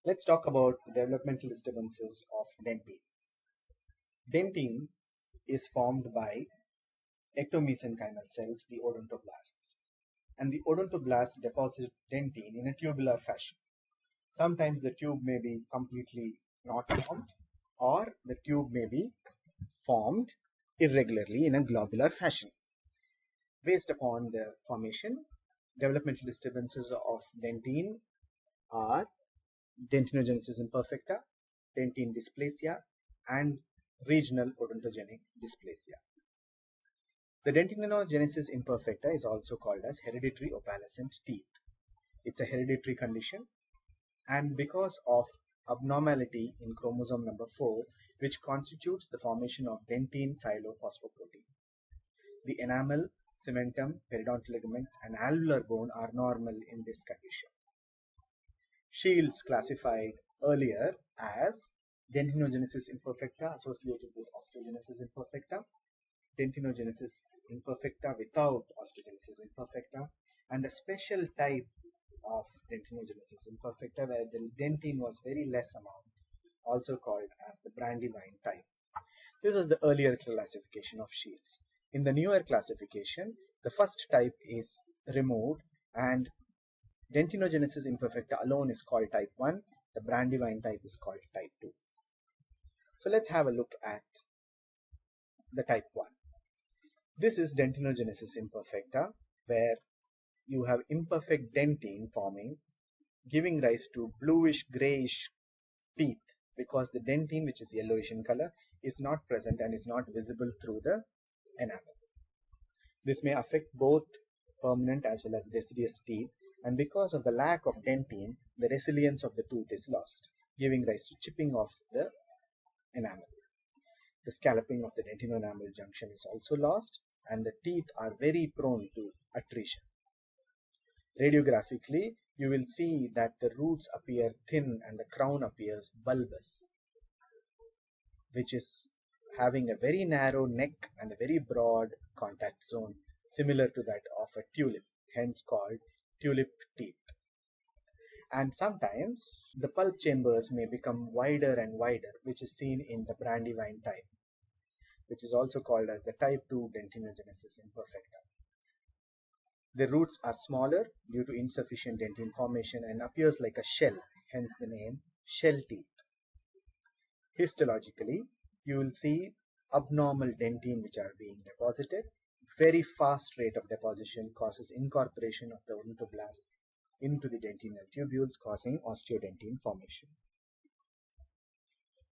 Let's talk about the developmental disturbances of dentine. Dentine is formed by ectomesenchymal cells, the odontoblasts, and the odontoblasts deposit dentine in a tubular fashion. Sometimes the tube may be completely not formed, or the tube may be formed irregularly in a globular fashion. Based upon the formation, developmental disturbances of dentine are Dentinogenesis imperfecta, Dentin Dysplasia, and regional odontogenic dysplasia. The Dentinogenesis imperfecta is also called as hereditary opalescent teeth. It's a hereditary condition, and because of abnormality in chromosome number 4, which constitutes the formation of dentine silophosphoprotein. The enamel, cementum, periodontal ligament, and alveolar bone are normal in this condition. Shields classified earlier as Dentinogenesis imperfecta associated with osteogenesis imperfecta, Dentinogenesis imperfecta without osteogenesis imperfecta, and a special type of Dentinogenesis imperfecta where the dentine was very less amount, also called as the Brandywine type. This was the earlier classification of shields. In the newer classification, the first type is removed and Dentinogenesis imperfecta alone is called type 1, the Brandywine type is called type 2. So let's have a look at the type 1. This is Dentinogenesis imperfecta, where you have imperfect dentine forming, giving rise to bluish grayish teeth because the dentine, which is yellowish in color, is not present and is not visible through the enamel. This may affect both permanent as well as deciduous teeth, and because of the lack of dentine, the resilience of the tooth is lost, giving rise to chipping of the enamel. The scalloping of the dentino-enamel junction is also lost, and the teeth are very prone to attrition. Radiographically, you will see that the roots appear thin and the crown appears bulbous, which is having a very narrow neck and a very broad contact zone, similar to that of a tulip, hence called tulip teeth. And sometimes the pulp chambers may become wider and wider, which is seen in the Brandywine type, which is also called as the type 2 Dentinogenesis imperfecta. The roots are smaller due to insufficient dentine formation and appears like a shell, hence the name shell teeth. Histologically, you will see abnormal dentine which are being deposited. Very fast rate of deposition causes incorporation of the odontoblasts into the dentinal tubules, causing osteodentine formation.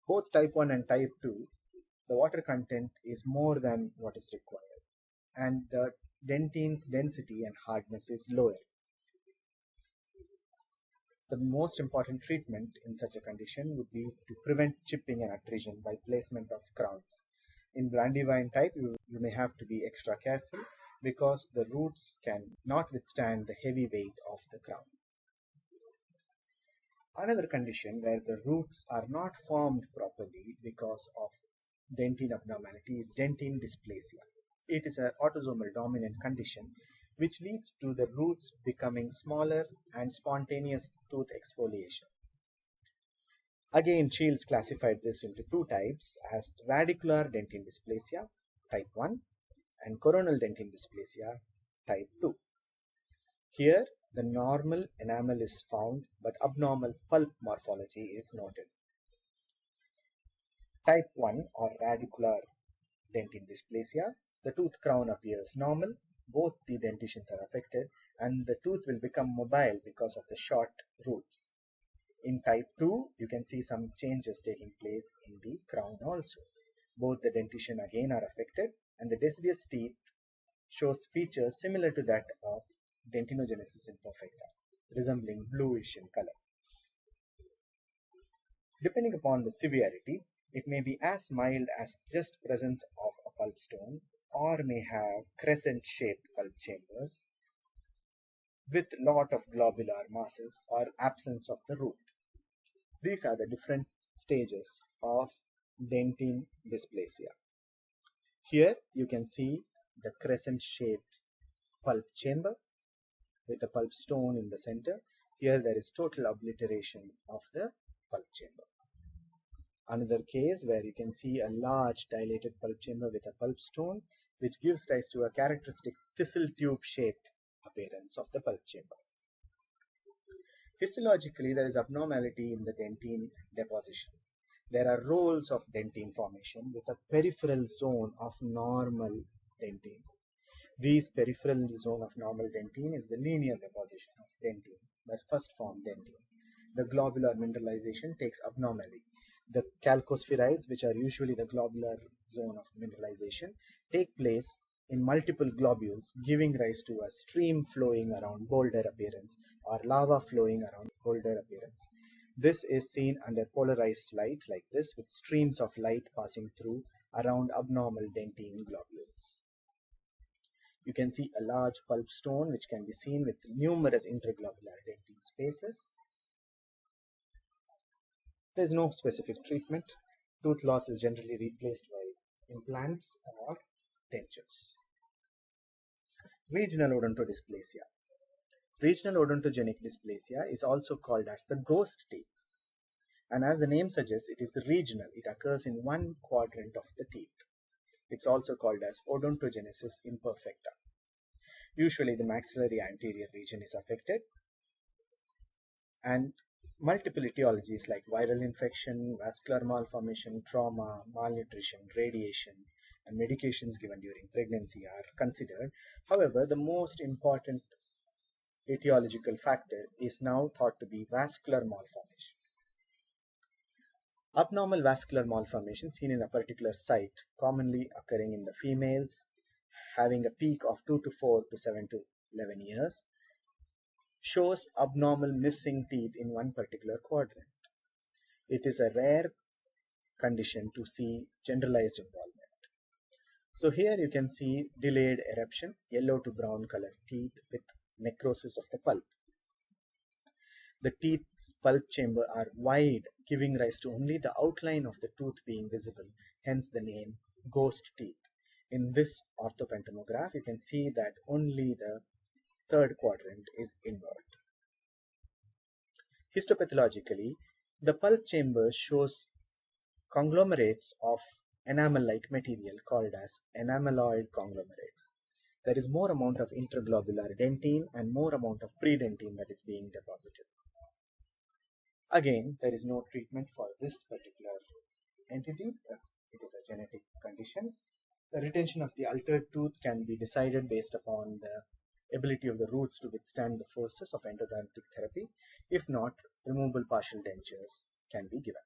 Both type 1 and type 2, the water content is more than what is required, and the dentine's density and hardness is lower. The most important treatment in such a condition would be to prevent chipping and attrition by placement of crowns. In Brandywine type, you may have to be extra careful because the roots can not withstand the heavy weight of the crown. Another condition where the roots are not formed properly because of dentine abnormality is Dentin Dysplasia. It is an autosomal dominant condition which leads to the roots becoming smaller and spontaneous tooth exfoliation. Again, Shields classified this into two types as radicular dentin dysplasia type 1 and coronal dentin dysplasia type 2. Here, the normal enamel is found, but abnormal pulp morphology is noted. Type 1 or radicular dentin dysplasia, the tooth crown appears normal, both the dentitions are affected, and the tooth will become mobile because of the short roots. In type 2, you can see some changes taking place in the crown also. Both the dentition again are affected, and the deciduous teeth shows features similar to that of Dentinogenesis imperfecta, resembling bluish in color. Depending upon the severity, it may be as mild as just presence of a pulp stone, or may have crescent-shaped pulp chambers with lot of globular masses or absence of the root. These are the different stages of dentin dysplasia. Here you can see the crescent-shaped pulp chamber with a pulp stone in the center. Here there is total obliteration of the pulp chamber. Another case where you can see a large dilated pulp chamber with a pulp stone, which gives rise to a characteristic thistle tube shaped appearance of the pulp chamber. Histologically, there is abnormality in the dentine deposition. There are rolls of dentine formation with a peripheral zone of normal dentine. This peripheral zone of normal dentine is the linear deposition of dentine, the first form dentine. The globular mineralization takes abnormally. The calcospheroids, which are usually the globular zone of mineralization, take place in multiple globules, giving rise to a stream flowing around boulder appearance or lava flowing around boulder appearance. This is seen under polarized light like this, with streams of light passing through around abnormal dentine globules. You can see a large pulp stone which can be seen with numerous interglobular dentine spaces. There is no specific treatment. Tooth loss is generally replaced by implants or dentures. Regional odontodysplasia. Regional odontogenic dysplasia is also called as the ghost teeth. And as the name suggests, it is regional. It occurs in one quadrant of the teeth. It's also called as Odontogenicis imperfecta. Usually the maxillary anterior region is affected, and multiple etiologies like viral infection, vascular malformation, trauma, malnutrition, radiation, and medications given during pregnancy are considered. However, the most important etiological factor is now thought to be vascular malformation. Abnormal vascular malformation seen in a particular site, commonly occurring in the females, having a peak of 2 to 4 to 7 to 11 years, shows abnormal missing teeth in one particular quadrant. It is a rare condition to see generalized involvement. So here you can see delayed eruption, yellow to brown colored teeth with necrosis of the pulp. The teeth's pulp chamber are wide, giving rise to only the outline of the tooth being visible, hence the name ghost teeth. In this orthopentomograph, you can see that only the third quadrant is involved. Histopathologically, the pulp chamber shows conglomerates of enamel-like material called as enameloid conglomerates. There is more amount of interglobular dentine and more amount of predentine that is being deposited. Again, there is no treatment for this particular entity as it is a genetic condition. The retention of the altered tooth can be decided based upon the ability of the roots to withstand the forces of endodontic therapy. If not, removable partial dentures can be given.